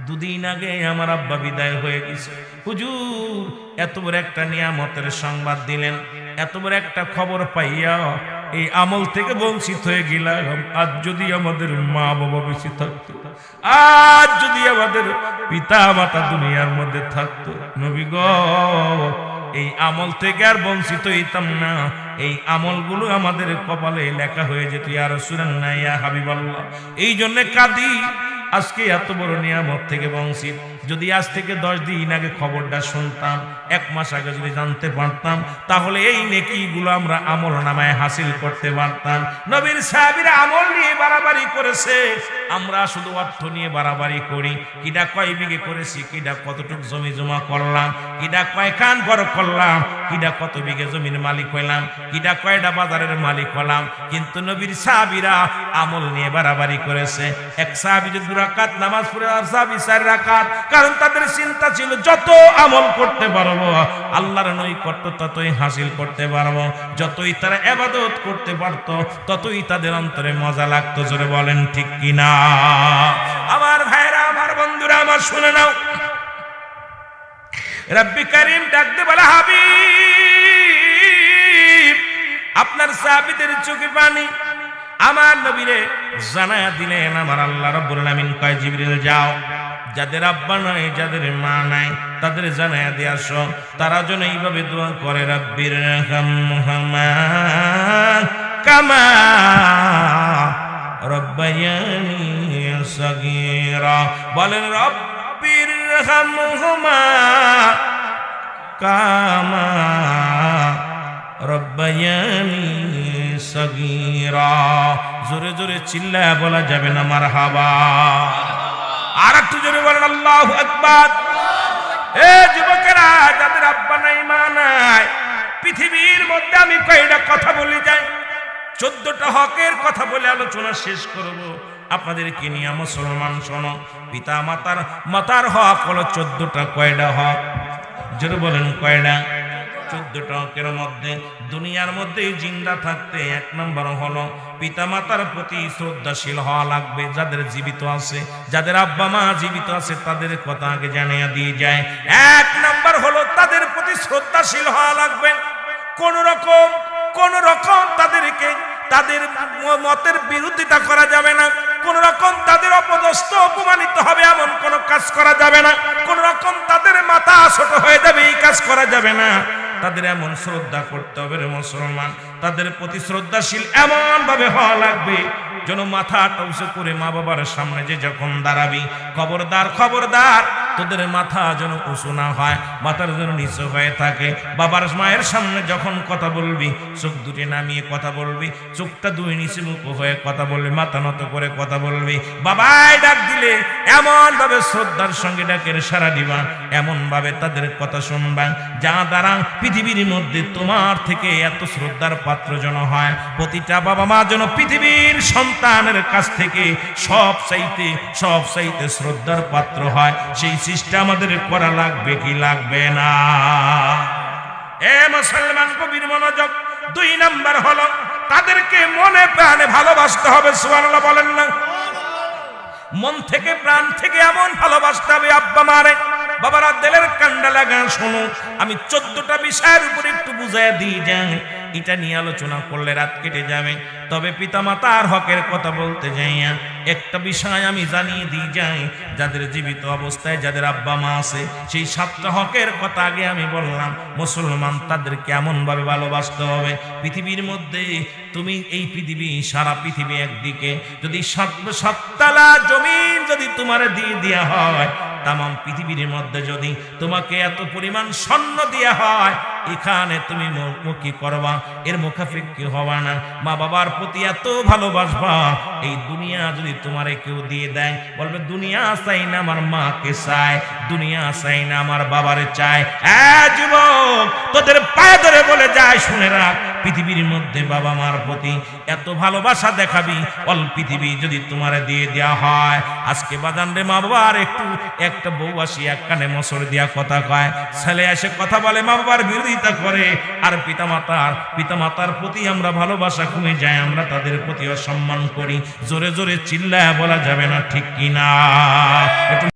2 দিন আগে আমার আব্বা বিদায় হয়ে গেছে। হুজুর এত বড় একটা নিয়ামতের সংবাদ দিলেন, এত বড় একটা খবর পাইয়া এই আমল থেকে বঞ্চিত হয়ে গেলাম। আজ যদি আমাদের মা বাবা বেঁচে থাকতো, আজ যদি আমাদের পিতা মাতা দুনিয়ার মধ্যে থাকতো, নবী গো এই আমল থেকে আর বঞ্চিত হইতাম না। এই আমলগুলো আমাদের কপালে লেখা হয়ে যেত। ইয়া রাসূলুল্লাহ, ইয়া হাবিবাল্লাহ। এই জন্য কাঁদি, আজকে এত বড় নিয়ামত থেকে বঞ্চিত। যদি আজ থেকে 10 দিন আগে খবরটা শুনতাম, 1 মাস আগে যদি জানতে পারতাম, তাহলে এই নেকিগুলো আমরা আমল নামায় হাসিল করতে পারতাম। নবীর সাহাবীরা আমল নিয়ে বাড়াবাড়ি করেছে, আমরা শুধু অর্থ নিয়ে বাড়াবাড়ি করি। কিডা কয় বিঘে করেছি, কিডা কতটুক জমি জমা করলাম, কিডা কয়খান ঘর করলাম, কিডা কত বিঘে জমির মালিক হইলাম, কিডা কয়টা বাজারের মালিক হলাম। কিন্তু নবীর সাহাবীরা আমল নিয়ে বাড়াবাড়ি করেছে। এক সাহাবী যদি 2 রাকাত নামাজ পড়ে, আর সাহাবী 4 রাকাত। কারণ তাদের চিন্তা ছিল যত আমল করতে পারবো আল্লাহর নৈকট্য ততই হাসিল করতে পারবো। যতই তারা ইবাদত করতে পারতো ততই তাদের অন্তরে মজা লাগতো। জোরে বলেন ঠিক কিনা? আমার ভাইরা, আমার বন্ধুরা আমার শুনে নাও, রব্বি করিম ডাকতে বলে হাবিব আপনার সাহাবীদের চোখে পানি। আমার নবীরে জানায়া দিলেন আমার আল্লাহ রাব্বুল আলামিন কয় জিবরিল যাও, যাদের আব্বা নাই, যাদের মা নাই, তাদের জানায়া দিয়ে আসো। তারা যেন এইভাবে দোয়া করে, রাব্বির রহমহুমা কামা রব্বায়ানি সগীরা। বলেন রাব্বির রহমহুমা কামা রব্বায়ানি সগীরা। জোরে জোরে চিল্লায়া বলা যাবে না মারহাবা? আর একটু জোরে বলেন আল্লাহু আকবার। এ যুবকেরা, যাদের আব্বা নাই মা নাই, পৃথিবীর মধ্যে আমি কয়টা কথা বলে যাই, 14টা হকের কথা বলে আলোচনা শেষ করব। আপনাদেরকে নিয়ে মুসলমান শোনো, পিতা মাতার হক হলো 14টা। কয়টা হক? জোরে বলেন কয়টা? 14টা হকের মধ্যে দুনিয়ার মধ্যে জিন্দা থাকতে 1 নম্বর হলো পিতা মাতার প্রতি শ্রদ্ধাশীল হওয়া লাগবে। যাদের জীবিত আছে, যাদের আব্বা মা জীবিত আছে, তাদের কথা আগে জানিয়ে দিয়ে যায়। 1 নম্বর হলো তাদের প্রতি শ্রদ্ধাশীল হওয়া লাগবে। কোন রকম তাদেরকে তাদের মতের বিরোধিতা করা যাবে না। কোন রকম তাদের অপদস্থ অপমানিত হবে এমন কোন কাজ করা যাবে না। কোন রকম তাদের মাথা ছোট হয়ে যাবে এই কাজ করা যাবে না। তাদের এমন শ্রদ্ধা করতে হবে রে মুসলমান, তাদের প্রতি শ্রদ্ধাশীল এমন ভাবে হওয়া লাগবে যেন মাথা উঁচু করে মা বাবার সামনে যে যখন দাঁড়াবি, খবরদার তোদের মাথা যেন উঁচু না হয়, মাথার যেন নিচু হয়ে থাকে। বাবার মায়ের সামনে যখন কথা বলবি চোখ দুটি নামিয়ে কথা বলবি, চোখটা দুই নিচে মুখ হয়ে কথা বলবি, মাথা নত করে কথা বলবি। বাবাই ডাক দিলে এমন ভাবে শ্রদ্ধার সঙ্গে ডাকের সাড়া দিবা, এমন ভাবে তাদের কথা শুনবা যা দ্বারা পৃথিবীর মধ্যে তোমার থেকে এত শ্রদ্ধার পাত্র যেন হয়। প্রতিটা বাবা মা যেন পৃথিবীর সন্তানের কাছ থেকে সব চাইতে শ্রদ্ধার পাত্র হয়। সেই চেষ্টা আমাদের করা লাগবে কি লাগবে না? এ মুসলমান কবির মনোযোগ। 2 নাম্বার হলো তাদেরকে মনে প্রাণে ভালোবাসতে হবে। সুবহানাল্লাহ বলেন না? মন থেকে প্রাণ থেকে এমন ভালোবাসতে হবে আব্বা মারে। বাবারা দিলের কান্ডা লাগা শোনো, আমি 14টা বিষয়ের উপর একটু বুঝাইয়া দিয়ে যাই, এটা নিয়ে আলোচনা করলে রাত কেটে যাবে। তবে পিতামাতার হকের কথা বলতে যাইয়া একটা বিষয় আমি জানিয়ে দিয়ে যাই, যাদের জীবিত অবস্থায় যাদের আব্বা মা আছে সেই 7টা হকের কথা আগে আমি বললাম। মুসলমান তাদের কেমন ভাবে ভালোবাসতে হবে। পৃথিবীর মধ্যে তুমি এই পৃথিবী, সারা পৃথিবী একদিকে, যদি 7 তালা জমিন যদি তোমার দিয়ে দেয়া হয়, তাম পৃথিবীর মধ্যে যদি তোমাকে এত পরিমাণ স্বর্ণ দেয়া হয়, এখানে তুমি মুখী করবা, এর মুখাফিক্ষি হবা না। মা বাবার প্রতি এত ভালোবাসবা, এই দুনিয়া যদি তোমারে কেউ দিয়ে দেয় বলবে দুনিয়া চাই না আমার মাকে চায়, দুনিয়া চাই না আমার বাবারে চায়। যুবক তোদের পায়ে ধরে বলে যায়, শুনে রাখ, পৃথিবীর মধ্যে বাবা মার প্রতি এত ভালোবাসা দেখাবি, অল পৃথিবী যদি তোমারে দিয়ে দেওয়া হয়। আজকে বাজান রে, মা বাবার একটা বউ আসি এক কানে মসর দিয়া কথা কয়, ছেলে এসে কথা বলে মা বাবার বিরোধিতা করে, আর পিতামাতার প্রতি আমরা ভালোবাসা কমে যায়, আমরা তাদের প্রতি অসম্মান করি। জোরে জোরে চিল্লায় বলা যাবে না, ঠিক কিনা?